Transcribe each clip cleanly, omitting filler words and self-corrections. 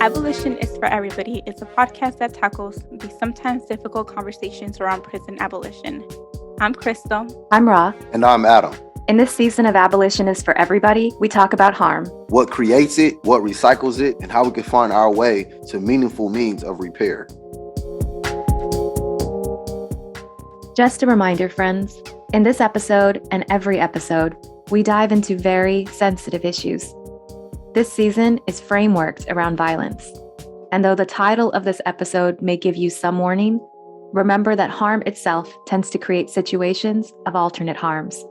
Abolition is for Everybody is a podcast that tackles the sometimes difficult conversations around prison abolition. I'm Crystal. I'm Ra. And I'm Adam. In this season of Abolition is for Everybody, we talk about harm. What creates it, what recycles it, and how we can find our way to meaningful means of repair. Just a reminder, friends, in this episode and every episode, we dive into very sensitive issues. This season is frameworked around violence. And though the title of this episode may give you some warning, remember that harm itself tends to create situations of alternate harms.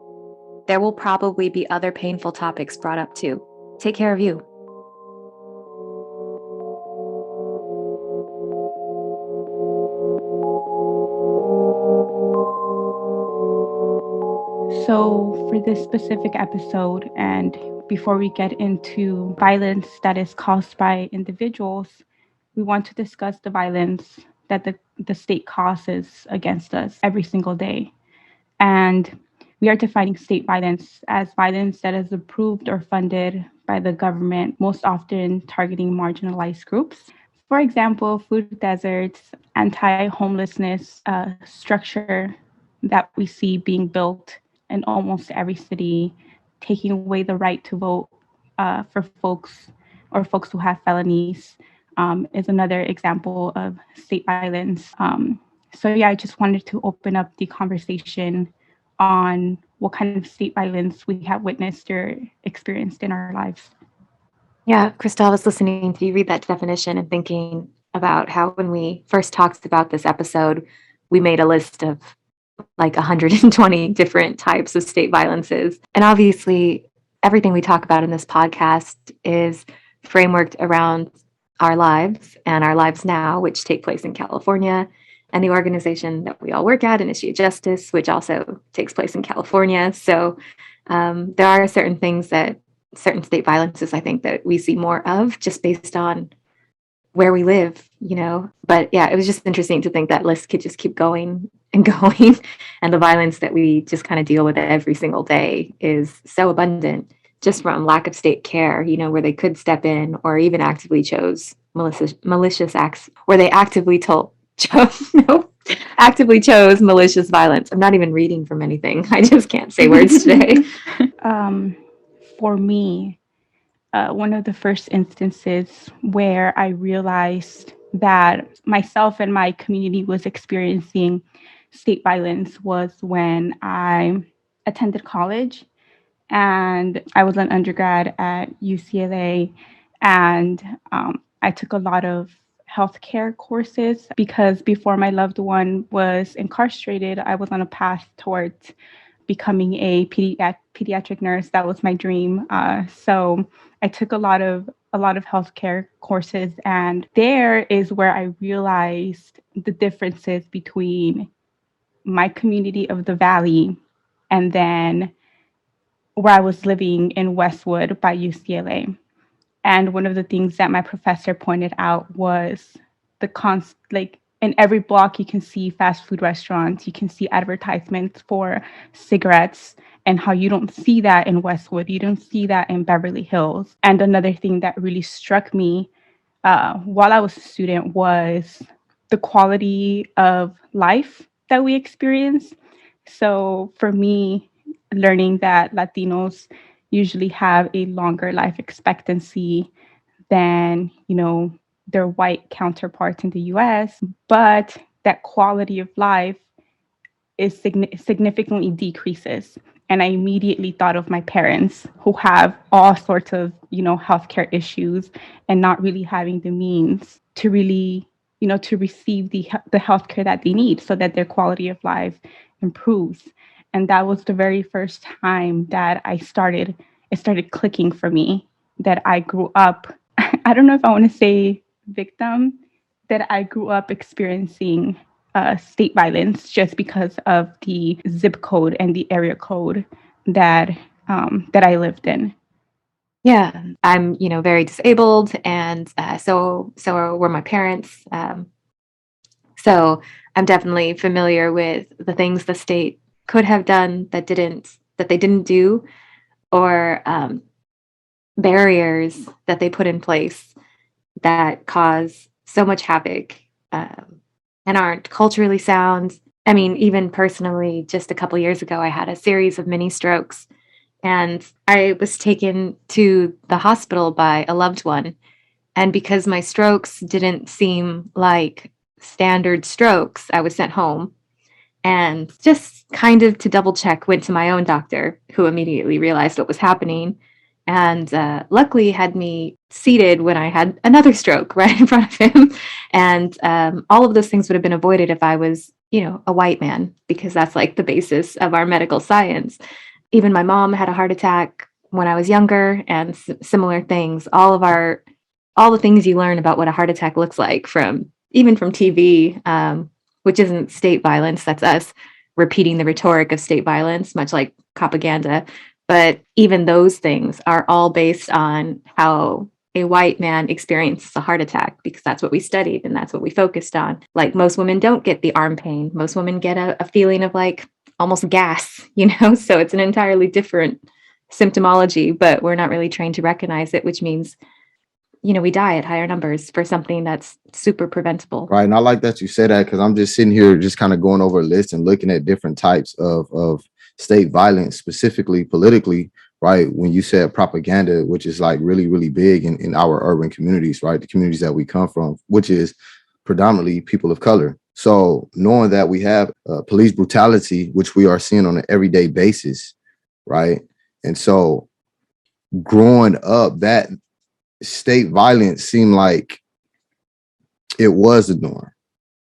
There will probably be other painful topics brought up too. Take care of you. So for this specific episode, and before we get into violence that is caused by individuals, we want to discuss the violence that the state causes against us every single day. And we are defining state violence as violence that is approved or funded by the government, most often targeting marginalized groups. For example, food deserts, anti-homelessness structure that we see being built in almost every city, taking away the right to vote for folks who have felonies is another example of state violence. I just wanted to open up the conversation on what kind of state violence we have witnessed or experienced in our lives. Yeah, Crystal, I was listening to you read that definition and thinking about how when we first talked about this episode, we made a list of like 120 different types of state violences. And obviously, everything we talk about in this podcast is frameworked around our lives and our lives now, which take place in California, and the organization that we all work at, Initiate Justice, which also takes place in California. So there are certain state violences, I think, that we see more of just based on where we live, But yeah, it was just interesting to think that list could just keep going and going. And the violence that we just kind of deal with every single day is so abundant, just from lack of state care, where they could step in or even actively chose malicious acts, where they actively chose malicious violence. I'm not even reading from anything. I just can't say words today. For me, one of the first instances where I realized that myself and my community was experiencing state violence was when I attended college, and I was an undergrad at UCLA, and I took a lot of healthcare courses because before my loved one was incarcerated, I was on a path towards becoming a pediatric nurse. That was my dream. So I took a lot of healthcare courses, and there is where I realized the differences between my community of the Valley and then where I was living in Westwood by UCLA. And one of the things that my professor pointed out was in every block, you can see fast food restaurants, you can see advertisements for cigarettes, and how you don't see that in Westwood, you don't see that in Beverly Hills. And another thing that really struck me while I was a student was the quality of life that we experience. So for me, learning that Latinos usually have a longer life expectancy than, their white counterparts in the US, but that quality of life is significantly decreases. And I immediately thought of my parents who have all sorts of, healthcare issues and not really having the means to really, to receive the healthcare that they need so that their quality of life improves. And that was the very first time that it started clicking for me that I grew up. I don't know if I want to say victim, that I grew up experiencing state violence just because of the zip code and the area code that I lived in. Yeah, I'm, very disabled, and so were my parents. So I'm definitely familiar with the things the state could have done that they didn't do, or barriers that they put in place that cause so much havoc, and aren't culturally sound. I mean, even personally, just a couple years ago, I had a series of mini strokes, and I was taken to the hospital by a loved one. And because my strokes didn't seem like standard strokes, I was sent home. And just kind of to double check, went to my own doctor, who immediately realized what was happening, and luckily had me seated when I had another stroke right in front of him. And all of those things would have been avoided if I was, a white man, because that's like the basis of our medical science. Even my mom had a heart attack when I was younger, and similar things. All the things you learn about what a heart attack looks like from TV, which isn't state violence. That's us repeating the rhetoric of state violence, much like propaganda. But even those things are all based on how a white man experiences a heart attack, because that's what we studied and that's what we focused on. Like, most women don't get the arm pain. Most women get a feeling of like almost gas, so it's an entirely different symptomology, but we're not really trained to recognize it, which means we die at higher numbers for something that's super preventable. Right. And I like that you say that, because I'm just sitting here just kind of going over a list and looking at different types of state violence, specifically politically, right? When you said propaganda, which is like really, really big in our urban communities, right? The communities that we come from, which is predominantly people of color. So knowing that we have police brutality, which we are seeing on an everyday basis, right? And so growing up, that state violence seemed like it was the norm,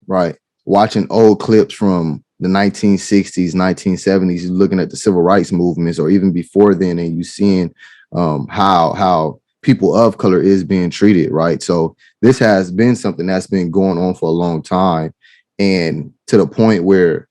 right? Watching old clips from the 1960s, 1970s, looking at the civil rights movements, or even before then, and you seeing how people of color is being treated, right? So this has been something that's been going on for a long time, and to the point where,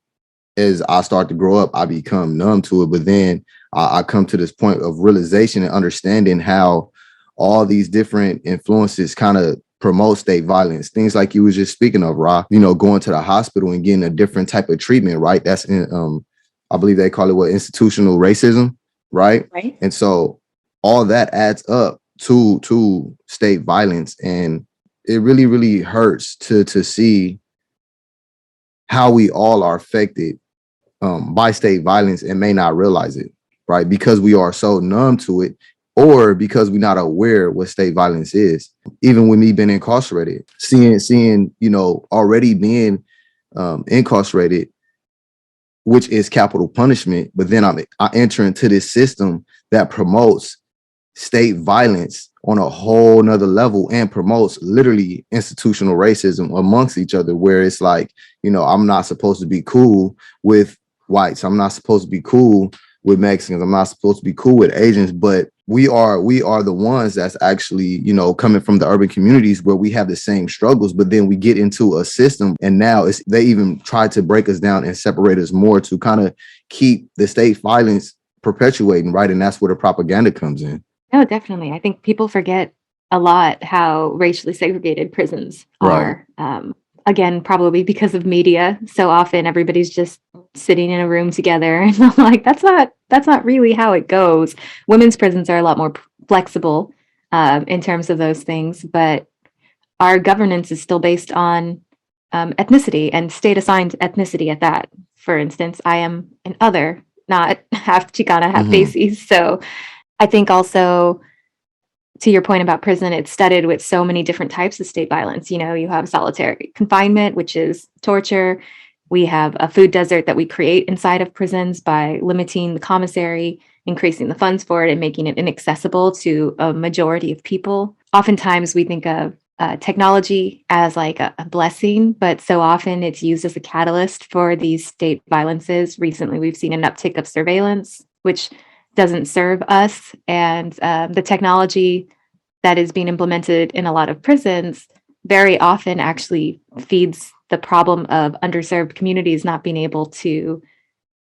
as I start to grow up, I become numb to it. But then I come to this point of realization and understanding how all these different influences kind of promote state violence. Things like you was just speaking of, Ra, going to the hospital and getting a different type of treatment, right? That's in, I believe they call it institutional racism, right? Right. And so all that adds up to state violence. And it really, really hurts to see how we all are affected by state violence and may not realize it, right? Because we are so numb to it, or because we're not aware what state violence is. Even with me being incarcerated, seeing already being incarcerated, which is capital punishment, but then I enter into this system that promotes state violence on a whole nother level and promotes literally institutional racism amongst each other, where it's like, I'm not supposed to be cool with whites. I'm not supposed to be cool with Mexicans. I'm not supposed to be cool with Asians, but we are the ones that's actually, coming from the urban communities where we have the same struggles, but then we get into a system, and now they even try to break us down and separate us more to kind of keep the state violence perpetuating, right? And that's where the propaganda comes in. No, definitely. I think people forget a lot how racially segregated prisons are. Again, probably because of media. So often everybody's just sitting in a room together, and I'm like, that's not really how it goes. Women's prisons are a lot more flexible in terms of those things, but our governance is still based on ethnicity and state assigned ethnicity at that. For instance, I am an other, not half Chicana, half Basis. So I think also, to your point about prison, it's studded with so many different types of state violence. You have solitary confinement, which is torture. We have a food desert that we create inside of prisons by limiting the commissary, increasing the funds for it, and making it inaccessible to a majority of people. Oftentimes we think of technology as like a blessing, but so often it's used as a catalyst for these state violences. Recently, we've seen an uptick of surveillance, which doesn't serve us, and the technology that is being implemented in a lot of prisons very often actually feeds the problem of underserved communities not being able to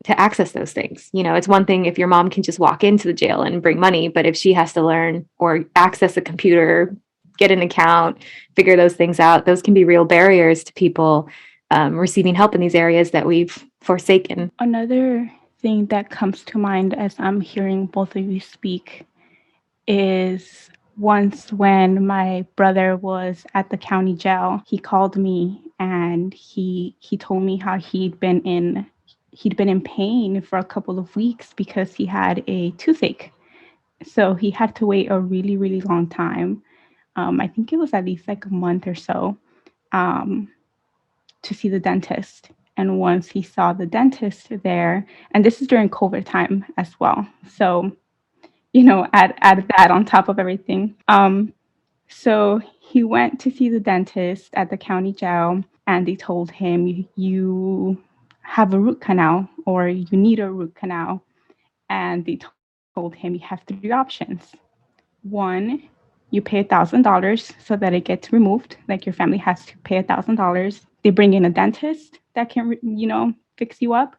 access those things. It's one thing if your mom can just walk into the jail and bring money, but if she has to learn or access a computer, get an account, figure those things out, those can be real barriers to people receiving help in these areas that we've forsaken. Another thing that comes to mind as I'm hearing both of you speak is once when my brother was at the county jail, he called me and he told me how he'd been in pain for a couple of weeks because he had a toothache. So he had to wait a really, really long time. I think it was at least like a month or so, um, to see the dentist. And once he saw the dentist there, and this is during COVID time as well. So, add that on top of everything. So he went to see the dentist at the county jail, and they told him, you have a root canal or you need a root canal. And they told him you have three options. One, you pay $1,000 so that it gets removed, like your family has to pay $1,000. They bring in a dentist that can, fix you up,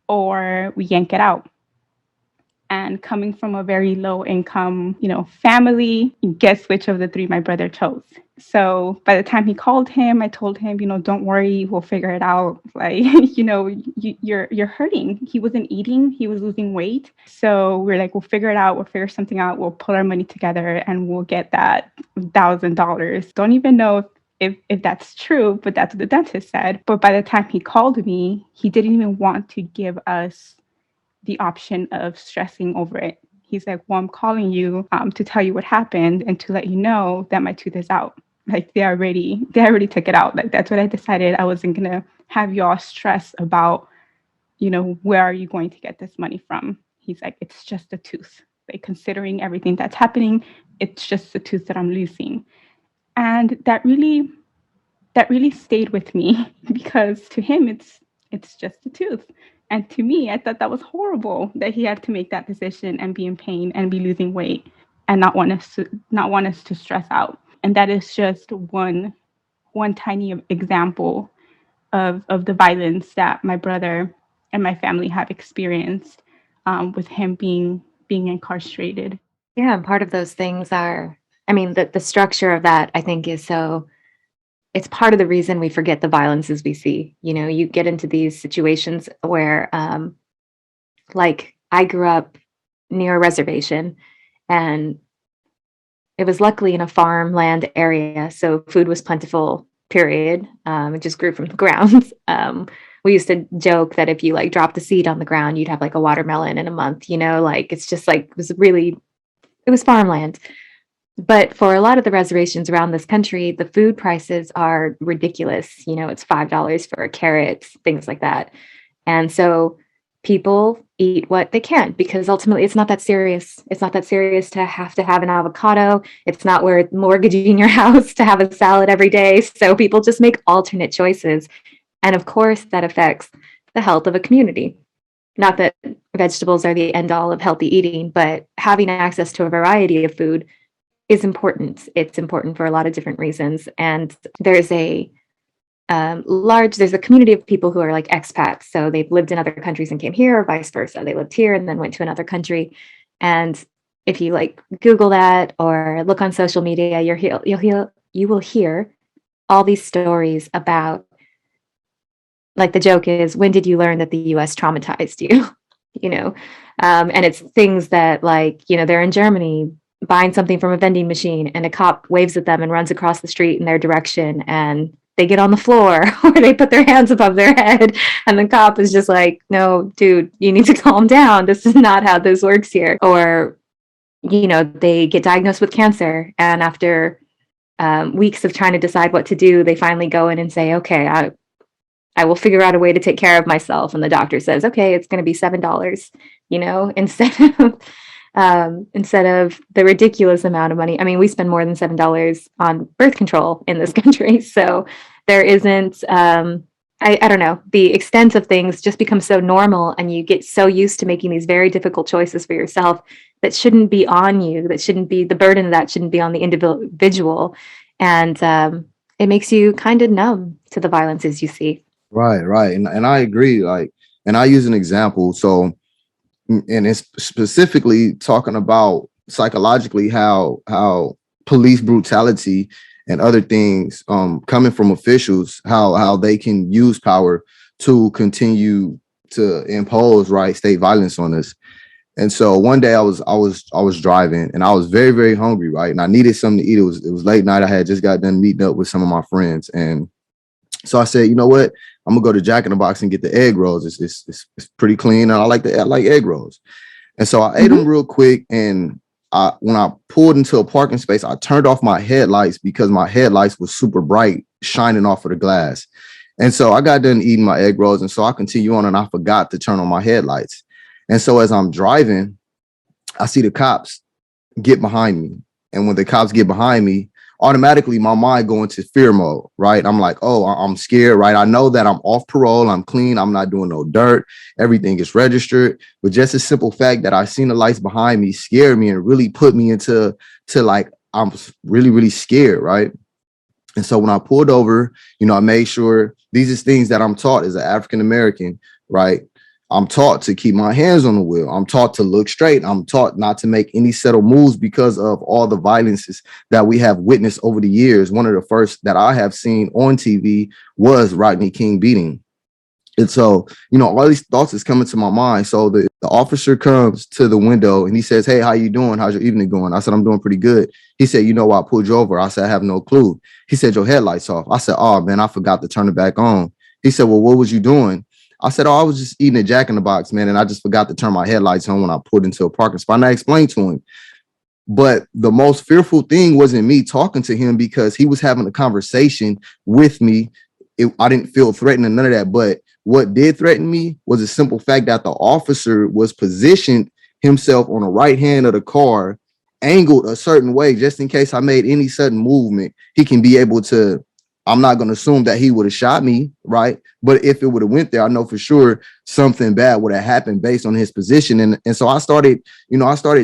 or we yank it out. And coming from a very low income, family, guess which of the three my brother chose. So by the time he called him, I told him, don't worry, we'll figure it out. Like, you're hurting. He wasn't eating, he was losing weight. So we're like, we'll figure it out. We'll figure something out. We'll put our money together and we'll get that $1,000. Don't even know if that's true, but that's what the dentist said. But by the time he called me, he didn't even want to give us the option of stressing over it. He's like, well, I'm calling you to tell you what happened and to let you know that my tooth is out. Like they already took it out. Like that's what I decided. I wasn't gonna have y'all stress about, where are you going to get this money from? He's like, it's just a tooth. Like considering everything that's happening, it's just the tooth that I'm losing. And that really stayed with me because to him it's just a tooth. And to me, I thought that was horrible that he had to make that decision and be in pain and be losing weight and not want us to stress out. And that is just one tiny example of the violence that my brother and my family have experienced, with him being incarcerated. Yeah, and part of those things are, I mean, the structure of that, I think, is so, it's part of the reason we forget the violences we see. You get into these situations where, like, I grew up near a reservation, and it was luckily in a farmland area, so food was plentiful, period. It just grew from the ground. We used to joke that if you like dropped the seed on the ground, you'd have like a watermelon in a month, like it's just like, it was farmland. But for a lot of the reservations around this country, the food prices are ridiculous. It's $5 for a carrot, things like that. And so people eat what they can because ultimately it's not that serious. It's not that serious to have an avocado. It's not worth mortgaging your house to have a salad every day. So people just make alternate choices. And of course, that affects the health of a community. Not that vegetables are the end all of healthy eating, but having access to a variety of food is important. It's important for a lot of different reasons. And there's a there's a community of people who are like expats. So they've lived in other countries and came here, or vice versa. They lived here and then went to another country. And if you like Google that or look on social media, you will hear all these stories about, like, the joke is, when did you learn that the US traumatized you? And it's things that, like, they're in Germany buying something from a vending machine and a cop waves at them and runs across the street in their direction, and they get on the floor or they put their hands above their head, and the cop is just like, no, dude, you need to calm down. This is not how this works here. Or, they get diagnosed with cancer, and after weeks of trying to decide what to do, they finally go in and say, okay, I will figure out a way to take care of myself. And the doctor says, okay, it's going to be $7, instead of the ridiculous amount of money. I mean, we spend more than $7 on birth control in this country. So there isn't, I don't know, the extent of things just becomes so normal, and you get so used to making these very difficult choices for yourself that shouldn't be on you, that shouldn't be, the burden of that shouldn't be on the individual. And it makes you kind of numb to the violences you see. Right. And I agree. Like, and I use an example. So, and it's specifically talking about psychologically how police brutality and other things coming from officials, how they can use power to continue to impose state violence on us. And so one day I was driving and I was very, very hungry, right? And I needed something to eat. It was late night. I had just got done meeting up with some of my friends. And so I said, you know what? I'm gonna go to Jack in the Box and get the egg rolls. It's pretty clean. And I like egg rolls. And so I ate them real quick. And when I pulled into a parking space, I turned off my headlights because my headlights was super bright, shining off of the glass. And so I got done eating my egg rolls. And so I continue on and I forgot to turn on my headlights. And so as I'm driving, I see the cops get behind me. And when the cops get behind me, automatically my mind go into fear mode, right? I'm like, oh, I'm scared, right? I know that I'm off parole. I'm clean. I'm not doing no dirt. Everything is registered. But just a simple fact that I seen the lights behind me scared me and really put me into like, I'm really, really scared, right? And so when I pulled over, I made sure these is things that I'm taught as an African American, right? I'm taught to keep my hands on the wheel. I'm taught to look straight. I'm taught not to make any subtle moves because of all the violences that we have witnessed over the years. One of the first that I have seen on TV was Rodney King beating. And so, all these thoughts is coming to my mind. So the officer comes to the window and he says, hey, how you doing? How's your evening going? I said, I'm doing pretty good. He said, you know why I pulled you over? I said, I have no clue. He said, your headlights off. I said, oh, man, I forgot to turn it back on. He said, well, what was you doing? I said, oh, I was just eating a Jack in the Box, man. And I just forgot to turn my headlights on when I pulled into a parking spot. And I explained to him. But the most fearful thing wasn't me talking to him because he was having a conversation with me. I didn't feel threatened or none of that. But what did threaten me was a simple fact that the officer was positioned himself on the right hand of the car, angled a certain way, just in case I made any sudden movement, he can be able to. I'm not going to assume that he would have shot me, right? But if it would have went there, I know for sure something bad would have happened based on his position. And so I started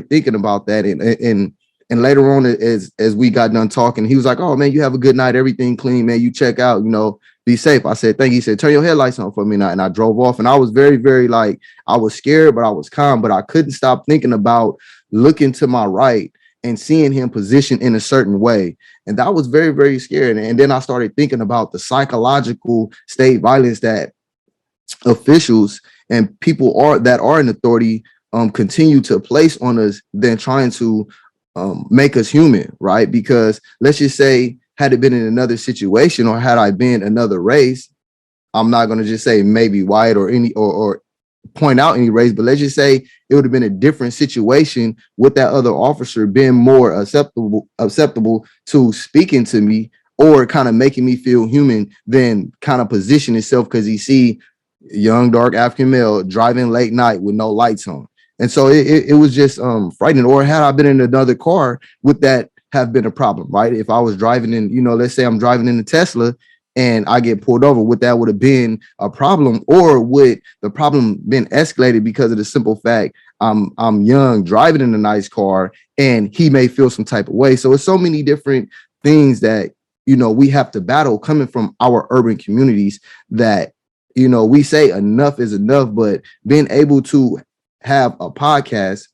thinking about that. And later on, as we got done talking, he was like, oh, man, you have a good night. Everything clean, man. You check out, be safe. I said, thank you. He said, turn your headlights on for me now. And I drove off and I was very, very I was scared, but I was calm, but I couldn't stop thinking about looking to my right and seeing him positioned in a certain way. And that was very, very scary. And then I started thinking about the psychological state violence that officials and people that are in authority continue to place on us than trying to make us human, right? Because let's just say, had it been in another situation or had I been another race, I'm not going to just say maybe white or any or point out any race, but let's just say it would have been a different situation with that other officer being more acceptable to speaking to me or kind of making me feel human than kind of position itself because he see young, dark African male driving late night with no lights on. And so it was just frightening. Or had I been in another car, would that have been a problem, right? If I was driving in, let's say I'm driving in a Tesla and I get pulled over, would that would have been a problem? Or would the problem been escalated because of the simple fact I'm young, driving in a nice car, and he may feel some type of way? So it's so many different things that, we have to battle coming from our urban communities that, we say enough is enough, but being able to have a podcast,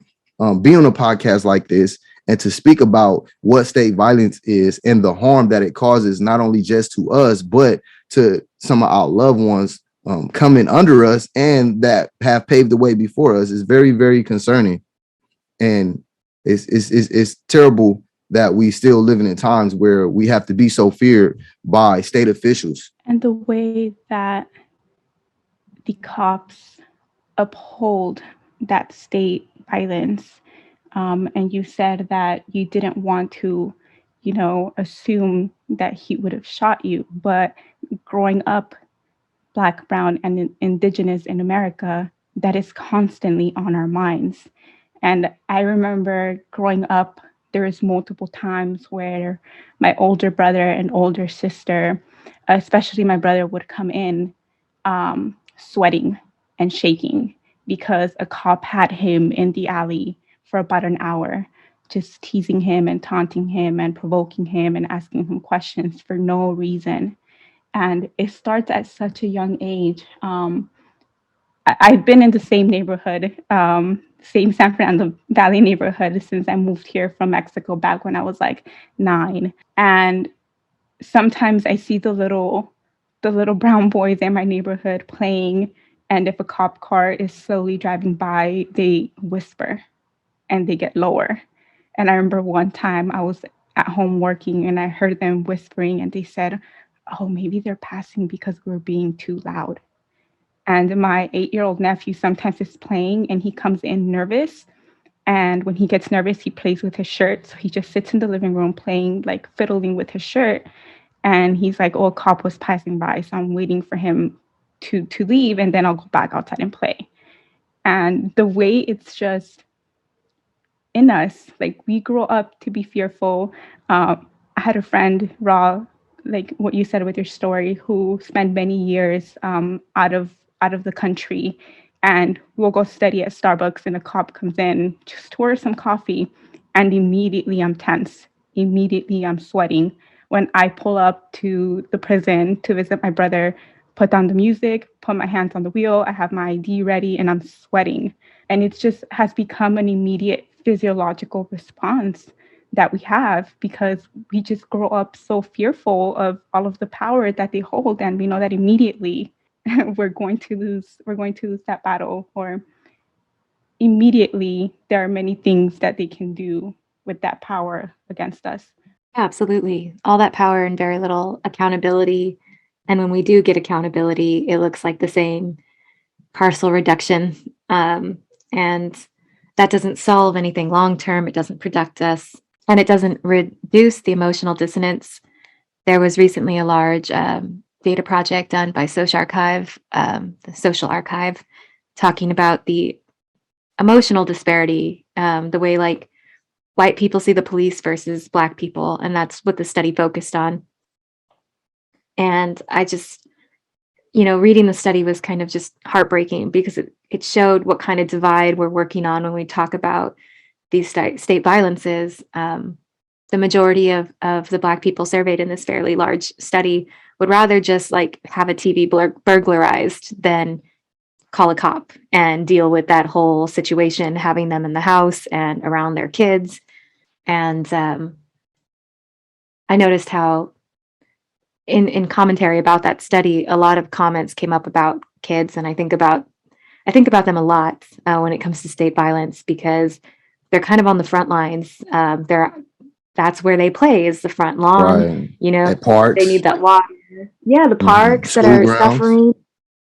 be on a podcast like this, and to speak about what state violence is and the harm that it causes, not only just to us, but to some of our loved ones coming under us and that have paved the way before us, is very, very concerning. And it's terrible that we still living in times where we have to be so feared by state officials. And the way that the cops uphold that state violence. And you said that you didn't want to, assume that he would have shot you. But growing up Black, Brown, and Indigenous in America, that is constantly on our minds. And I remember growing up, there was multiple times where my older brother and older sister, especially my brother, would come in sweating and shaking because a cop had him in the alley for about an hour, just teasing him and taunting him and provoking him and asking him questions for no reason. And it starts at such a young age. I've been in the same neighborhood, same San Fernando Valley neighborhood since I moved here from Mexico back when I was like 9. And sometimes I see the little brown boys in my neighborhood playing, And if a cop car is slowly driving by, they whisper and they get lower. And I remember one time I was at home working and I heard them whispering and they said, "Oh, maybe they're passing because we're being too loud." And my 8-year-old nephew sometimes is playing and he comes in nervous. And when he gets nervous, he plays with his shirt. So he just sits in the living room playing, like fiddling with his shirt. And he's like, "Oh, a cop was passing by. So I'm waiting for him to leave and then I'll go back outside and play." And the way it's just in us. Like we grow up to be fearful. I had a friend, Ra, like what you said with your story, who spent many years out of the country, and we'll go study at Starbucks, and a cop comes in, just to order some coffee, and immediately I'm tense. Immediately I'm sweating. When I pull up to the prison to visit my brother, put down the music, put my hands on the wheel, I have my ID ready, and I'm sweating. And it just has become an immediate physiological response that we have because we just grow up so fearful of all of the power that they hold, and we know that immediately we're going to lose that battle, or immediately there are many things that they can do with that power against us. Yeah, absolutely. All that power and very little accountability. And when we do get accountability, it looks like the same partial reduction. And that doesn't solve anything long term. It doesn't protect us and it doesn't reduce the emotional dissonance. There was recently a large data project done by the Social Archive, talking about the emotional disparity, the way like white people see the police versus Black people. And that's what the study focused on. And I just, reading the study was kind of just heartbreaking because it showed what kind of divide we're working on when we talk about these state violences. The majority of the Black people surveyed in this fairly large study would rather just like have a TV burglarized than call a cop and deal with that whole situation, having them in the house and around their kids. And I noticed how in commentary about that study, a lot of comments came up about kids, and I think about them a lot when it comes to state violence because they're kind of on the front lines. That's where they play is the front lawn. Right. At parks. They need that water. Yeah, the parks that School are grounds. suffering.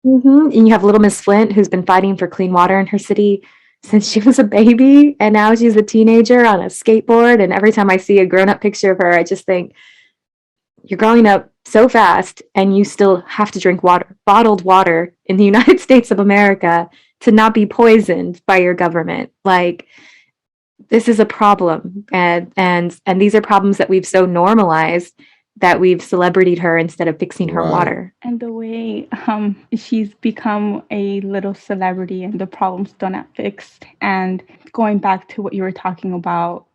And you have little Miss Flint who's been fighting for clean water in her city since she was a baby, and now she's a teenager on a skateboard. And every time I see a grown-up picture of her, I just think, you're growing up so fast and you still have to drink bottled water in the United States of America to not be poisoned by your government. Like, this is a problem. And these are problems that we've so normalized that we've celebrityed her instead of fixing her water. And the way she's become a little celebrity and the problems still not fixed. And going back to what you were talking about,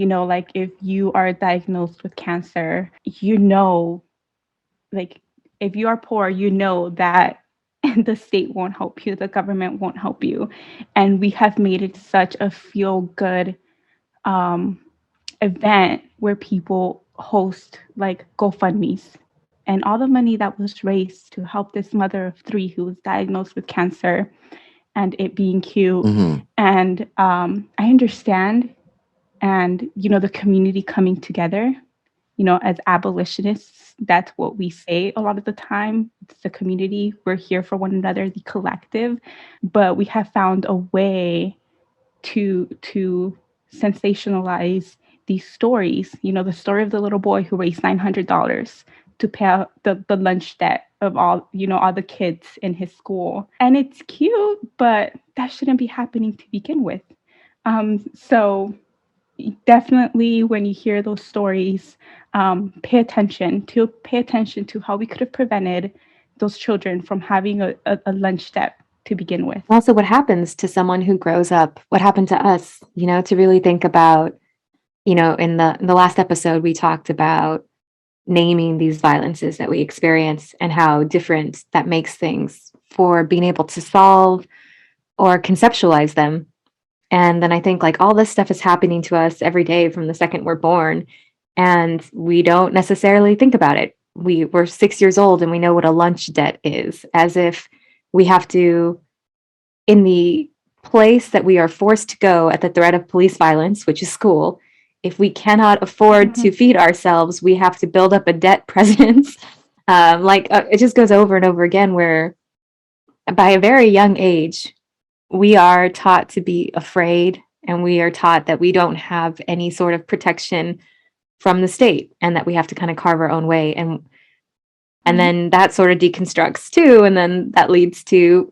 like if you are diagnosed with cancer, like if you are poor, that the state won't help you, the government won't help you. And we have made it such a feel-good event where people host like GoFundMe's, and all the money that was raised to help this mother of 3 who was diagnosed with cancer, and it being cute. And I understand, and the community coming together, as abolitionists, that's what we say a lot of the time. It's the community, we're here for one another, the collective. But we have found a way to sensationalize these stories. The story of the little boy who raised $900 to pay out the lunch debt of all the kids in his school. And it's cute, but that shouldn't be happening to begin with. So definitely when you hear those stories, pay attention to how we could have prevented those children from having a lunch debt to begin with. Also, what happens to someone who grows up? What happened to us? To really think about, in the last episode, we talked about naming these violences that we experience and how different that makes things for being able to solve or conceptualize them. And then I think like all this stuff is happening to us every day from the second we're born, and we don't necessarily think about it. We're 6 years old and we know what a lunch debt is, as if we have to, in the place that we are forced to go at the threat of police violence, which is school, if we cannot afford to feed ourselves, we have to build up a debt presence. It just goes over and over again, where by a very young age, we are taught to be afraid, and we are taught that we don't have any sort of protection from the state, and that we have to kind of carve our own way. And then that sort of deconstructs too. And then that leads to,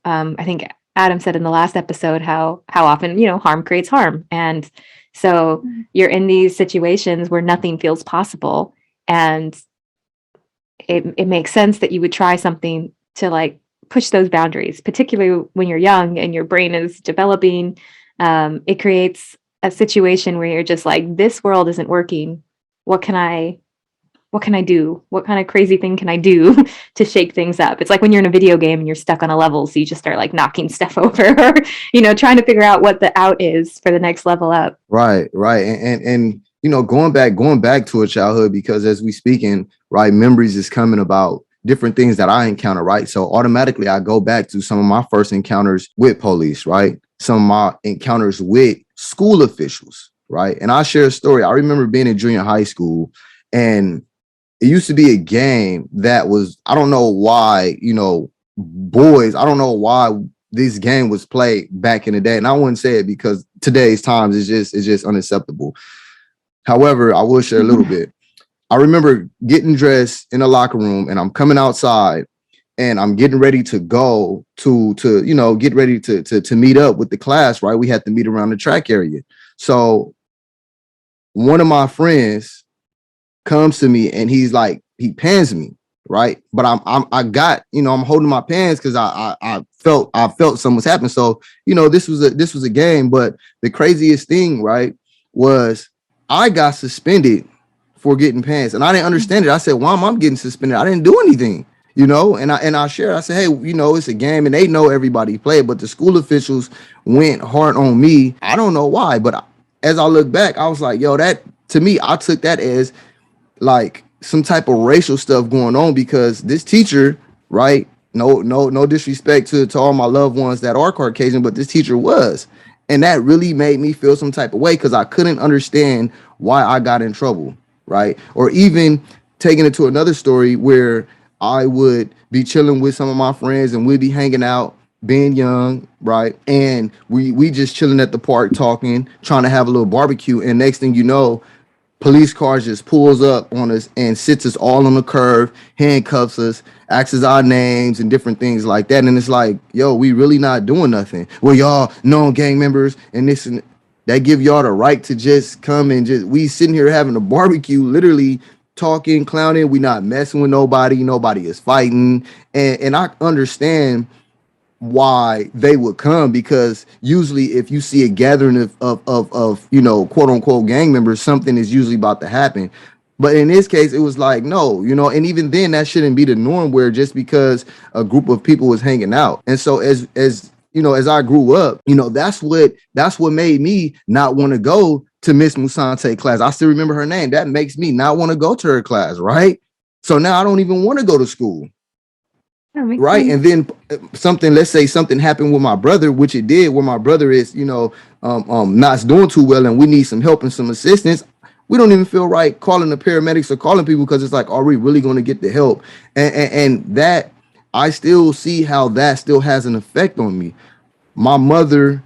I think Adam said in the last episode how often, harm creates harm. And so you're in these situations where nothing feels possible. And it makes sense that you would try something to like push those boundaries, particularly when you're young and your brain is developing. It creates a situation where you're just like, this world isn't working. What can I do? What kind of crazy thing can I do to shake things up? It's like when you're in a video game and you're stuck on a level, so you just start like knocking stuff over, or, trying to figure out what the out is for the next level up. Right. And going back to a childhood, because as we speaking, right, memories is coming about different things that I encounter, right? So automatically I go back to some of my first encounters with police, right? Some of my encounters with school officials, right? And I'll share a story. I remember being in junior high school, and it used to be a game that was, I don't know why, boys, I don't know why this game was played back in the day. And I wouldn't say it because today's times is just unacceptable. However, I will share a little bit. I remember getting dressed in the locker room, and I'm coming outside, and I'm getting ready to go to get ready to meet up with the class, right? We had to meet around the track area. So one of my friends comes to me, and he's like, he pans me, right? But I'm holding my pants because I felt something was happening. So, this was a game. But the craziest thing, right, was I got suspended for getting pants, and I didn't understand it. I said, why am I getting suspended? I didn't do anything, and I shared, I said, hey, it's a game, and they know everybody played, but the school officials went hard on me. I don't know why, but as I look back, I was like, yo, that to me, I took that as like some type of racial stuff going on, because this teacher, right? No disrespect to all my loved ones that are Caucasian, but this teacher was. And that really made me feel some type of way, because I couldn't understand why I got in trouble, right? Or even taking it to another story where I would be chilling with some of my friends, and we'd be hanging out, being young, right? And we just chilling at the park, talking, trying to have a little barbecue. And next thing you know, police cars just pulls up on us and sits us all on the curb, handcuffs us, asks us our names and different things like that. And it's like, yo, we really not doing nothing. Well, y'all known gang members and this and that, give y'all the right to just come and we sitting here having a barbecue, literally talking, clowning. We not messing with nobody. Nobody is fighting. And I understand why they would come, because usually if you see a gathering of quote unquote gang members, something is usually about to happen. But in this case, it was like, no, and even then that shouldn't be the norm, where just because a group of people was hanging out. And so as I grew up, that's what made me not want to go to Miss Musante class. I still remember her name. That makes me not want to go to her class, right? So now I don't even want to go to school. Right. Sense. And then let's say something happened with my brother, which it did, where my brother is, not doing too well, and we need some help and some assistance. We don't even feel right calling the paramedics or calling people, because it's like, are we really going to get the help? And that, I still see how that still has an effect on me. My mother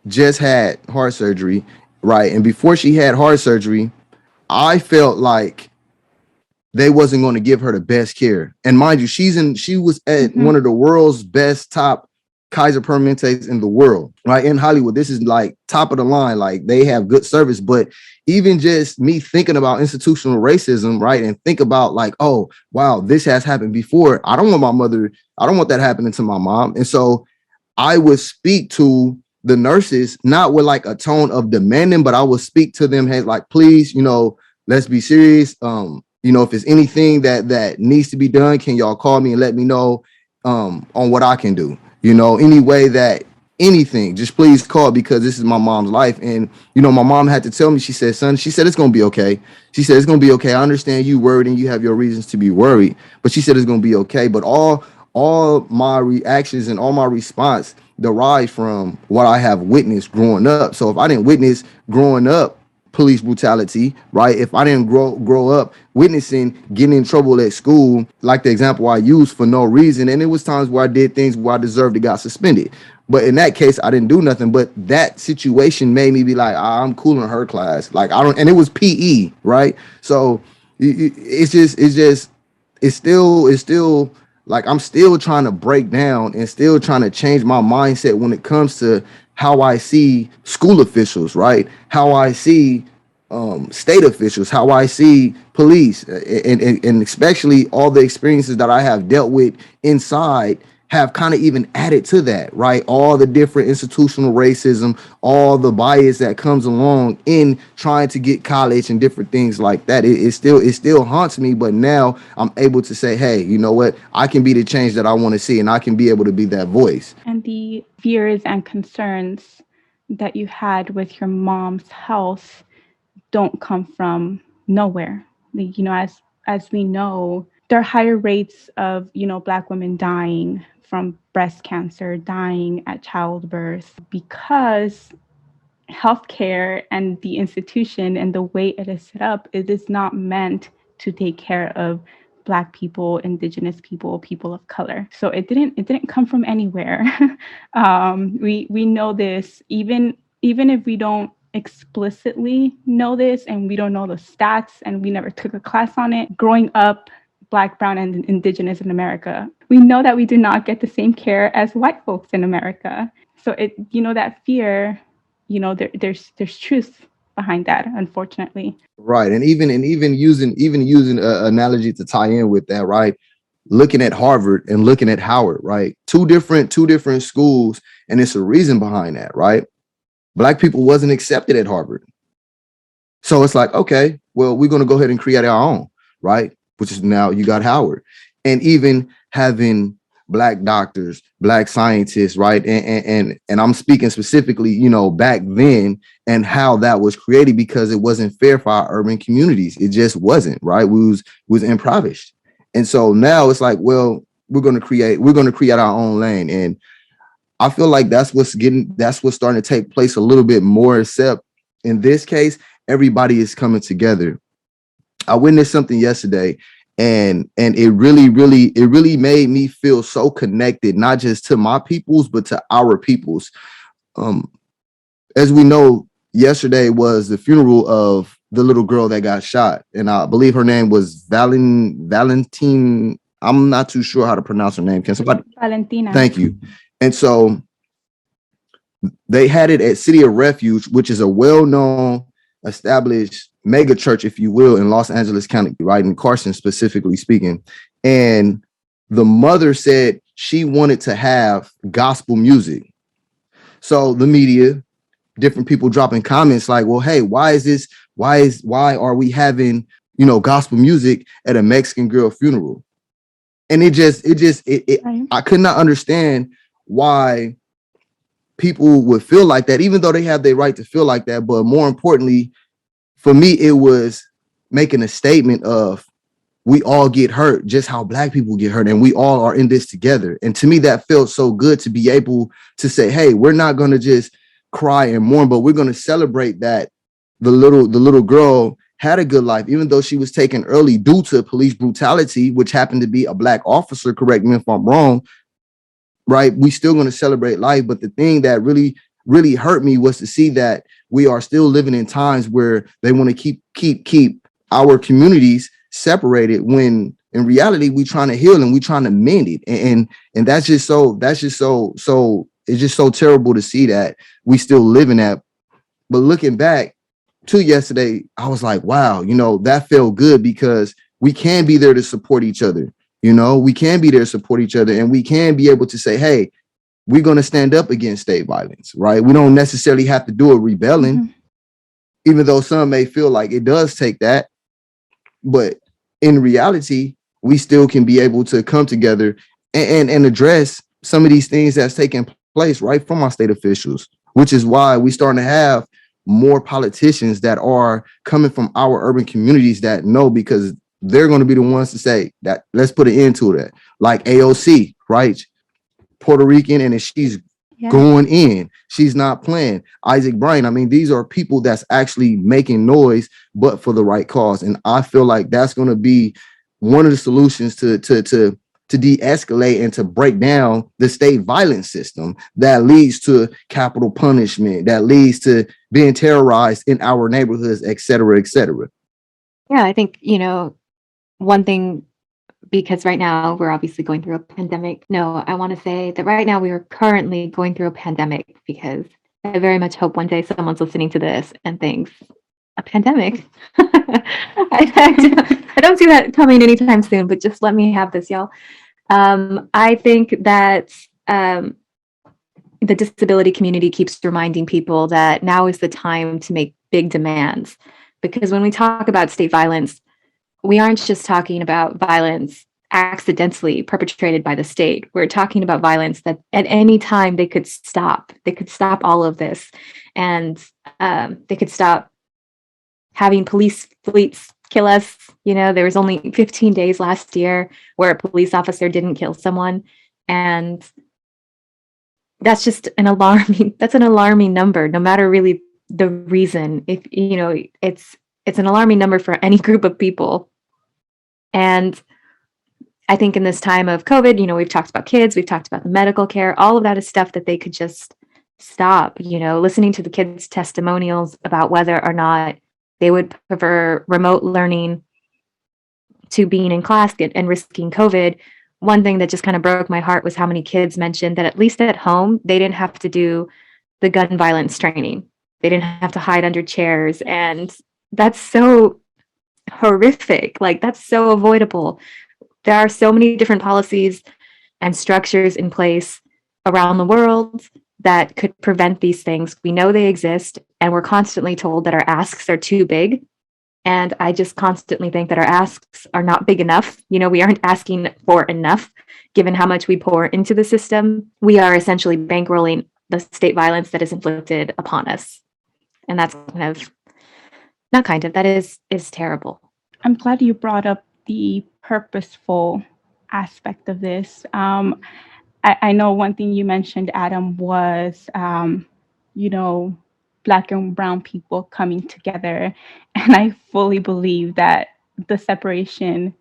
just had heart surgery, right? And before she had heart surgery, I felt like they wasn't going to give her the best care. And mind you, she was at one of the world's best top Kaiser Permanentes in the world, right? In Hollywood, this is like top of the line. Like, they have good service. But even just me thinking about institutional racism, right? And think about like, oh, wow, this has happened before. I don't want that happening to my mom. And so I would speak to the nurses, not with like a tone of demanding, but I would speak to them, hey, like, please, let's be serious. If it's anything that needs to be done, can y'all call me and let me know on what I can do? Any way that anything, just please call, because this is my mom's life. And, my mom had to tell me, she said, son, she said, it's going to be okay. She said, it's going to be okay. I understand you worried and you have your reasons to be worried, but she said, it's going to be okay. But all all my reactions and all my response derive from what I have witnessed growing up. So if I didn't witness growing up police brutality, right? If I didn't grow up witnessing getting in trouble at school, like the example I used, for no reason, and it was times where I did things where I deserved to got suspended. But in that case, I didn't do nothing. But that situation made me be like, I'm cool in her class. Like I don't, and it was PE, right? So it's still like I'm still trying to break down and still trying to change my mindset when it comes to how I see school officials, right? How I see state officials, how I see police, and especially all the experiences that I have dealt with inside have kind of even added to that, right? All the different institutional racism, all the bias that comes along in trying to get college and different things like that. It still haunts me, but now I'm able to say, hey, you know what? I can be the change that I want to see, and I can be able to be that voice. And the fears and concerns that you had with your mom's health don't come from nowhere. Like, as we know, there are higher rates of, Black women dying from breast cancer, dying at childbirth, because healthcare and the institution and the way it is set up, it is not meant to take care of Black people, Indigenous people, people of color. So it didn't come from anywhere. We know this, even if we don't explicitly know this, and we don't know the stats, and we never took a class on it. Growing up Black, brown, and Indigenous in America, we know that we do not get the same care as white folks in America. So that fear, there's truth behind that, unfortunately. Right. And even using an analogy to tie in with that, right? Looking at Harvard and looking at Howard, right? Two different schools, and it's a reason behind that, right? Black people wasn't accepted at Harvard. So it's like, okay, well, we're going to go ahead and create our own, right? Which is now you got Howard. And even having Black doctors, Black scientists, right? And I'm speaking specifically, back then, and how that was created, because it wasn't fair for our urban communities. It just wasn't, right? We was impoverished. And so now it's like, well, we're going to create our own lane. And I feel like that's what's starting to take place a little bit more, except in this case, everybody is coming together. I witnessed something yesterday, and it really made me feel so connected, not just to my peoples, but to our peoples. As we know, yesterday was the funeral of the little girl that got shot, and I believe her name was Valentine. I'm not too sure how to pronounce her name. Can somebody? Valentina. Thank you. And so they had it at City of Refuge, which is a well-known, established mega church, if you will, in Los Angeles County, right? In Carson, specifically speaking. And the mother said she wanted to have gospel music. So the media, different people dropping comments like, well, hey, why are we having, gospel music at a Mexican girl funeral? And Right. I could not understand why people would feel like that, even though they have their right to feel like that. But more importantly, for me, it was making a statement of, we all get hurt, just how Black people get hurt, and we all are in this together. And to me, that felt so good to be able to say, hey, we're not going to just cry and mourn, but we're going to celebrate that the little girl had a good life, even though she was taken early due to police brutality, which happened to be a Black officer. Correct me if I'm wrong. Right. We still going to celebrate life. But the thing that really, really hurt me was to see that we are still living in times where they want to keep our communities separated, when in reality we trying to heal and we trying to mend it. And that's just so it's just so terrible to see that we still live in that. But looking back to yesterday, I was like, wow, that felt good, because we can be there to support each other. We can be there to support each other, and we can be able to say, hey, we're going to stand up against state violence, right? We don't necessarily have to do a rebellion, even though some may feel like it does take that. But in reality, we still can be able to come together and address some of these things that's taking place right from our state officials, which is why we're starting to have more politicians that are coming from our urban communities that know, because they're going to be the ones to say that let's put an end to that. Like AOC, right? Puerto Rican, and if she's going in, she's not playing. Isaac Bryan. I mean, these are people that's actually making noise, but for the right cause. And I feel like that's going to be one of the solutions to de-escalate and to break down the state violence system that leads to capital punishment, that leads to being terrorized in our neighborhoods, et cetera, et cetera. Yeah, I think, one thing, because right now we're obviously going through a pandemic. No, I want to say that right now we are currently going through a pandemic, because I very much hope one day someone's listening to this and thinks, a pandemic? I don't see that coming anytime soon, but just let me have this, y'all. I think that the disability community keeps reminding people that now is the time to make big demands. Because when we talk about state violence, we aren't just talking about violence accidentally perpetrated by the state. We're talking about violence that at any time they could stop. They could stop all of this. And they could stop having police fleets kill us. There was only 15 days last year where a police officer didn't kill someone. And that's just an alarming number, no matter really the reason. If it's an alarming number for any group of people. And I think in this time of COVID, we've talked about kids, we've talked about the medical care, all of that is stuff that they could just stop. Listening to the kids' testimonials about whether or not they would prefer remote learning to being in class and risking COVID. One thing that just kind of broke my heart was how many kids mentioned that at least at home, they didn't have to do the gun violence training. They didn't have to hide under chairs. And that's so horrific. Like, that's so avoidable. There are so many different policies and structures in place around the world that could prevent these things. We know they exist, and we're constantly told that our asks are too big. And I just constantly think that our asks are not big enough. We aren't asking for enough, given how much we pour into the system. We are essentially bankrolling the state violence that is inflicted upon us. And that's that is terrible. I'm glad you brought up the purposeful aspect of this. I know one thing you mentioned, Adam, was, Black and brown people coming together. And I fully believe that the separation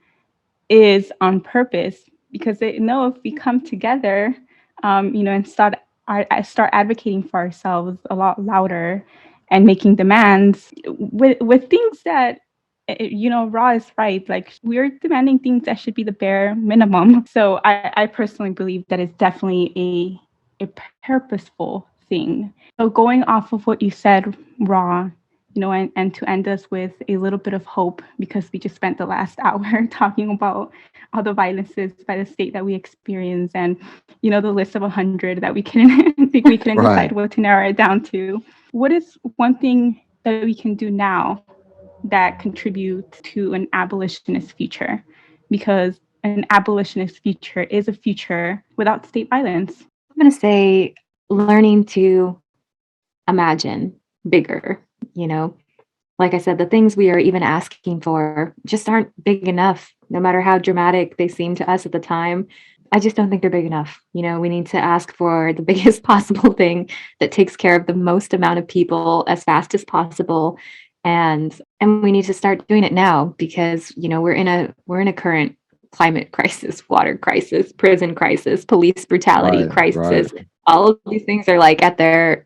is on purpose, because they know if we come together, and start advocating for ourselves a lot louder and making demands with things that, Raw is right. Like, we're demanding things that should be the bare minimum. So I personally believe that it's definitely a purposeful thing. So going off of what you said, Raw, and to end us with a little bit of hope, because we just spent the last hour talking about all the violences by the state that we experience, and the list of 100 that we couldn't think we couldn't Right. decide what to narrow it down to. What is one thing that we can do now that contributes to an abolitionist future? Because an abolitionist future is a future without state violence. I'm going to say learning to imagine bigger. Like I said, the things we are even asking for just aren't big enough, no matter how dramatic they seem to us at the time. I just don't think they're big enough. We need to ask for the biggest possible thing that takes care of the most amount of people as fast as possible. And we need to start doing it now, because, we're in a current climate crisis, water crisis, prison crisis, police brutality crisis. Right. All of these things are like at their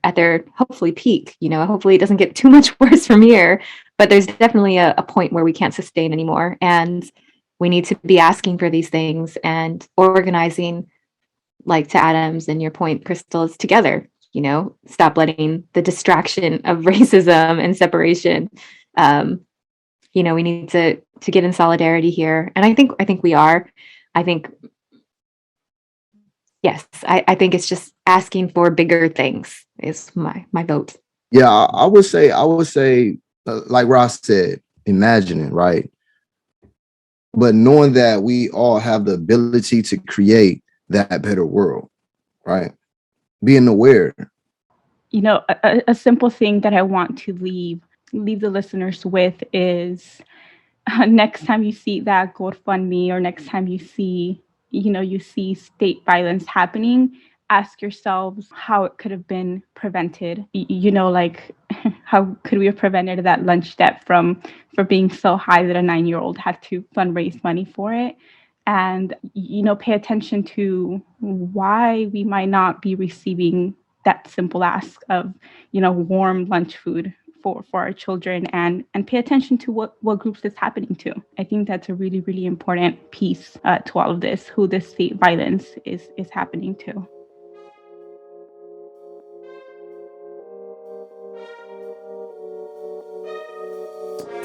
hopefully peak. Hopefully it doesn't get too much worse from here, but there's definitely a point where we can't sustain anymore. And we need to be asking for these things and organizing, like to Adam's and your point, Crystal, is together. Stop letting the distraction of racism and separation. We need to get in solidarity here. And I think we are. Yes, I think it's just asking for bigger things is my vote. Yeah, I would say, like Ross said, imagining, right? But knowing that we all have the ability to create that better world, right? Being aware. A simple thing that I want to leave the listeners with is next time you see that GoFundMe, or next time you see, you see state violence happening, ask yourselves how it could have been prevented. Like how could we have prevented that lunch debt for being so high that a 9-year-old had to fundraise money for it? And pay attention to why we might not be receiving that simple ask of warm lunch food for our children, and pay attention to what groups it's happening to. I think that's a really, really important piece to all of this, who this state violence is happening to.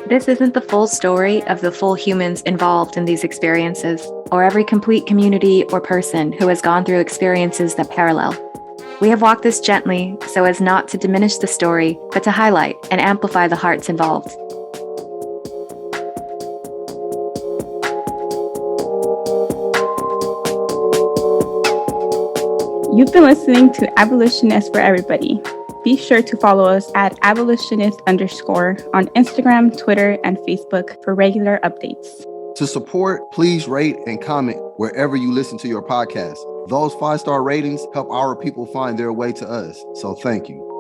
This isn't the full story of the full humans involved in these experiences, or every complete community or person who has gone through experiences that parallel. We have walked this gently so as not to diminish the story, but to highlight and amplify the hearts involved. You've been listening to Abolition is for Everybody. Be sure to follow us at abolitionist_ on Instagram, Twitter, and Facebook for regular updates. To support, please rate and comment wherever you listen to your podcast. Those 5-star ratings help our people find their way to us. So thank you.